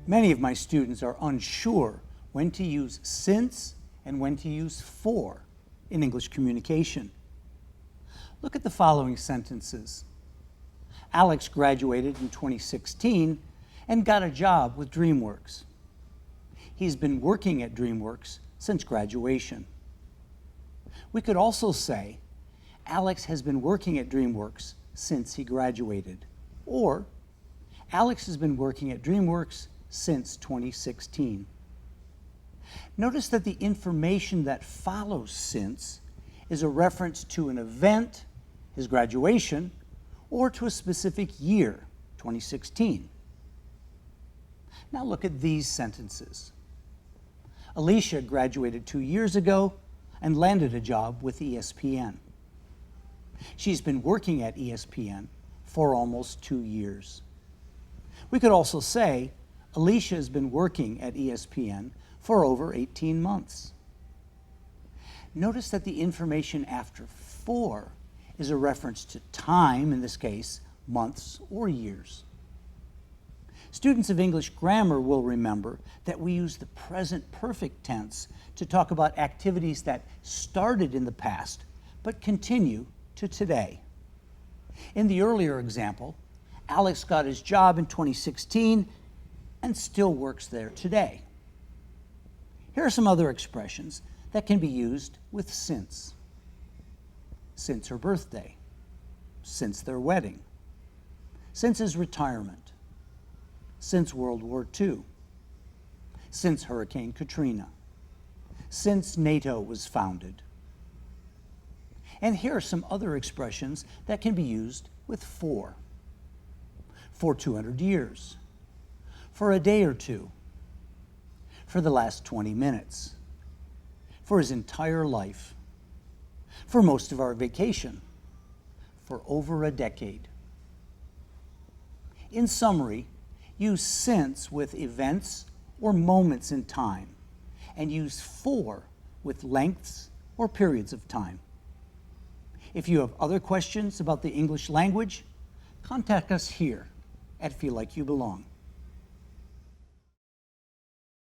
Many of my students are unsure when to use since and when to use for in English communication. Look at the following sentences. Alex graduated in 2016 and got a job with DreamWorks. He's been working at DreamWorks since graduation. We could also say, Alex has been working at DreamWorks since he graduated, or Alex has been working at DreamWorks since 2016. Notice that the information that follows since is a reference to an event, his graduation, or to a specific year, 2016. Now look at these sentences. Alicia graduated 2 years ago and landed a job with ESPN. She's been working at ESPN for almost 2 years. We could also say, Alicia has been working at ESPN for over 18 months. Notice that the information after for is a reference to time, in this case, months or years. Students of English grammar will remember that we use the present perfect tense to talk about activities that started in the past but continue to today. In the earlier example, Alex got his job in 2016 and still works there today. Here are some other expressions that can be used with since. Since her birthday, since their wedding, since his retirement, since World War II, since Hurricane Katrina, since NATO was founded. And here are some other expressions that can be used with for 200 years, for a day or two, for the last 20 minutes, for his entire life, for most of our vacation, for over a decade. In summary, use since with events or moments in time, and use for with lengths or periods of time. If you have other questions about the English language, contact us here at Feel Like You Belong.